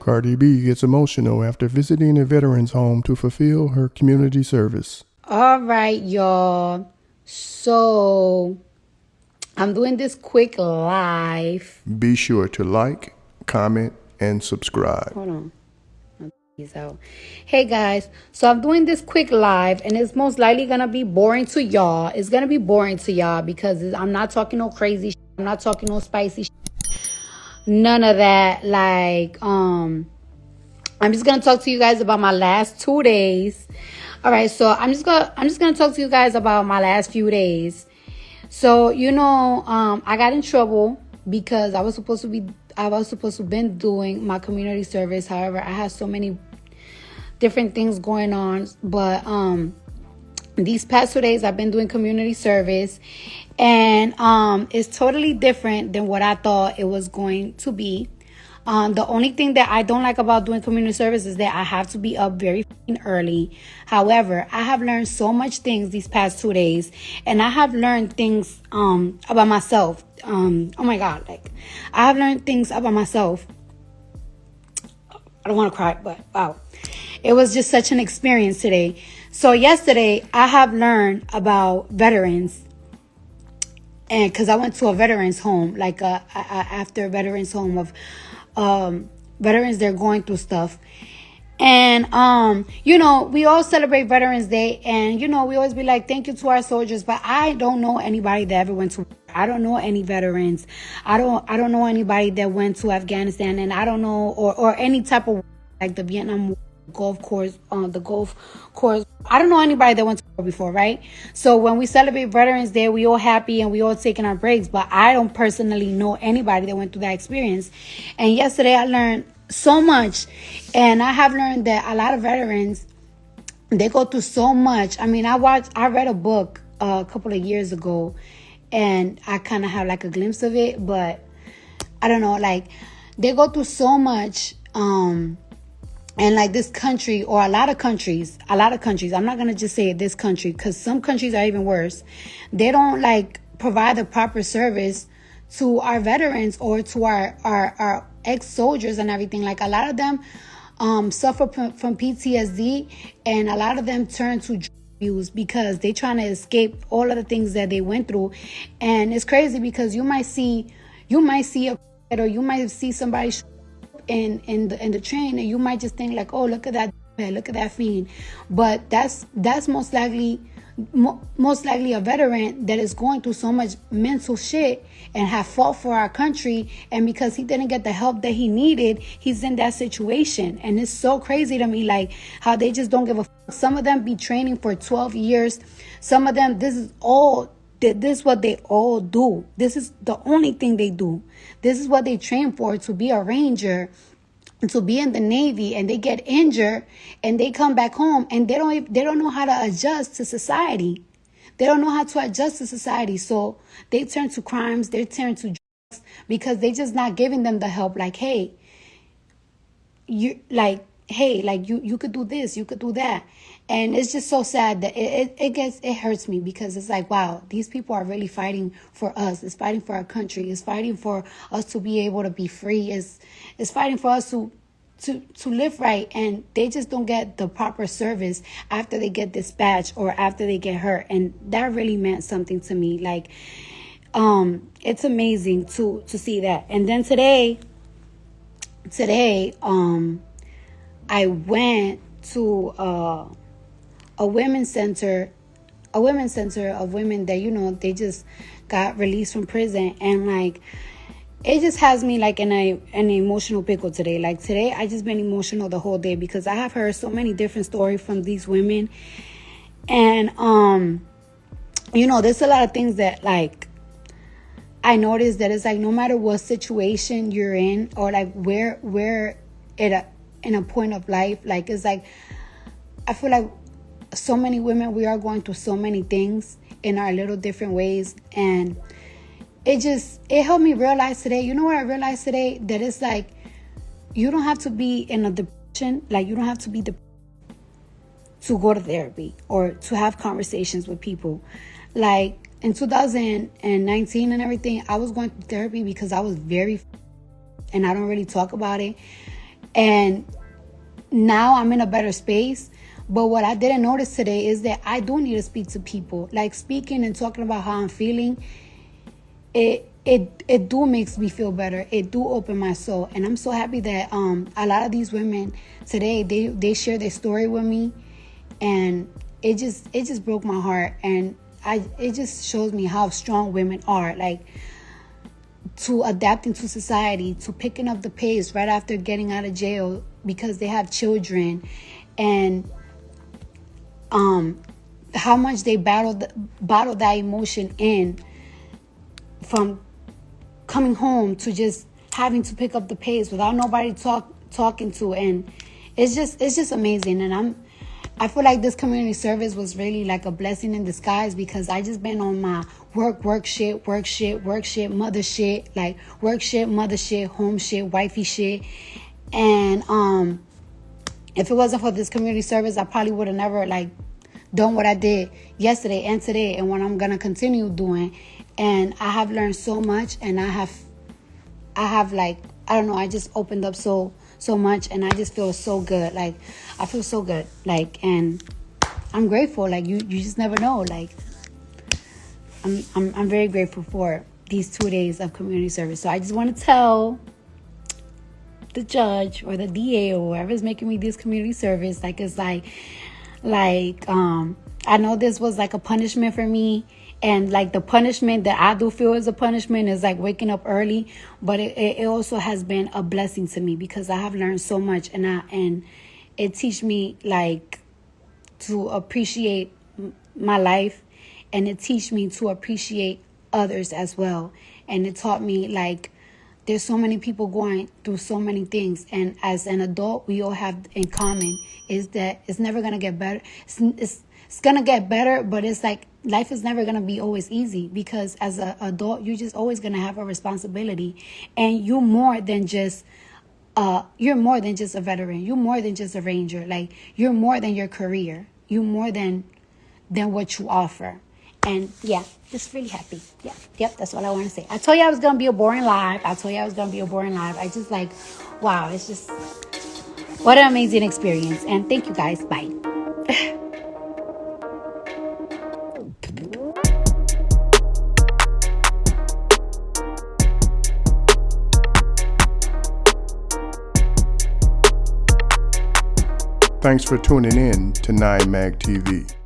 Cardi B gets emotional after visiting a veterans home to fulfill her community service. All right, y'all. So I'm doing this quick live. Be sure to like, comment, and subscribe. Hold on. Out. Hey guys, so I'm doing this quick live and it's most likely gonna be boring to y'all. It's gonna be boring to y'all because I'm not talking no crazy shit. I'm not talking no spicy shit. None of that. I'm just gonna talk to you guys about my last 2 days. All right, so I'm just gonna talk to you guys about my last few days. So I got in trouble because I was supposed to been doing my community service. However, I had so many different things going on, but these past 2 days I've been doing community service, and it's totally different than what I thought it was going to be. The only thing that I don't like about doing community service is that I have to be up very early. However, I have learned so much things these past 2 days, and I have learned things about myself. Oh my God, I have learned things about myself. I don't want to cry, but wow. It was just such an experience today. So yesterday, I have learned about veterans. And because I went to a veterans home, after a veterans home of veterans, they're going through stuff. And, we all celebrate Veterans Day. And, we always be like, thank you to our soldiers. But I don't know anybody that ever went to, I don't know any veterans. I don't know anybody that went to Afghanistan. And I don't know, or any type of, like the Vietnam War, Gulf Course, the Gulf Course. I don't know anybody that went to war before, right? So when we celebrate Veterans Day, we all happy and we all taking our breaks. But I don't personally know anybody that went through that experience. And yesterday I learned so much, and I have learned that a lot of veterans, they go through so much. I mean, I read a book a couple of years ago, and I kind of have like a glimpse of it, but I don't know, they go through so much. And like this country, or a lot of countries, I'm not going to just say this country, because some countries are even worse. They don't provide the proper service to our veterans or to our ex-soldiers and everything. Like a lot of them suffer from PTSD, and a lot of them turn to drug use because they're trying to escape all of the things that they went through. And it's crazy because you might see or you might see somebody in the train, and you might just think like, oh, look at that fiend. But that's most likely a veteran that is going through so much mental shit and have fought for our country, and because he didn't get the help that he needed, he's in that situation. And it's so crazy to me, like how they just don't give a fuck. Some of them be training for 12 years. Some of them, this is what they all do. This is the only thing they do. This is what they train for, to be a ranger, to be in the Navy, and they get injured and they come back home and they don't know how to adjust to society. They don't know how to adjust to society. So they turn to crimes, they turn to drugs, because they just not giving them the help. Like, hey, you could do this, you could do that. And it's just so sad that it hurts me, because it's like, wow, these people are really fighting for us. It's fighting for our country. It's fighting for us to be able to be free. It's fighting for us to live right. And they just don't get the proper service after they get dispatched or after they get hurt. And that really meant something to me. Like, it's amazing to see that. And then today, I went to a women's center of women that, they just got released from prison. And it just has me in an emotional pickle today. Like today, I just been emotional the whole day, because I have heard so many different stories from these women. And, there's a lot of things that I noticed that it's no matter what situation you're in, or where in a point of life, it's I feel like so many women, we are going through so many things in our little different ways. And it helped me realize today, you know what I realized today? That it's you don't have to be in a depression. You don't have to be to go to therapy or to have conversations with people. In 2019 and everything, I was going through therapy because I was and I don't really talk about it. And now I'm in a better space. But what I didn't notice today is that I do need to speak to people. Like, speaking and talking about how I'm feeling, it do makes me feel better. It do open my soul. And I'm so happy that a lot of these women today, they share their story with me, and it just broke my heart. And it just shows me how strong women are, like, to adapting to society, to picking up the pace right after getting out of jail because they have children, and how much they bottle that emotion in, from coming home to just having to pick up the pace without nobody talking to. And it's just amazing. And I feel like this community service was really like a blessing in disguise, because I just been on my work shit, mother shit, like work shit, mother shit, home shit, wifey shit. And if it wasn't for this community service, I probably would have never like done what I did yesterday and today, and what I'm gonna continue doing. And I have learned so much, and I have like, I don't know, I just opened up so much, and I just feel so good. Like, I feel so good. Like, and I'm grateful. Like, you just never know. Like, I'm very grateful for these 2 days of community service. So I just want to tell the judge or the DA or whoever's making me this community service, like, it's like I know this was like a punishment for me. And like, the punishment that I do feel is a punishment is like waking up early, but it also has been a blessing to me, because I have learned so much, and it teach me like to appreciate my life, and it teach me to appreciate others as well. And it taught me like there's so many people going through so many things, and as an adult, we all have in common is that it's never gonna get better. It's gonna get better, but it's like life is never gonna be always easy, because as an adult, you're just always gonna have a responsibility, and you're more than just a veteran. You're more than just a ranger. Like, you're more than your career. You're more than what you offer. And yeah, just really happy. Yeah, yep, that's all I want to say. I told you I was gonna be a boring live. I just like, wow, it's just what an amazing experience. And thank you guys. Bye. Thanks for tuning in to 9 Mag TV.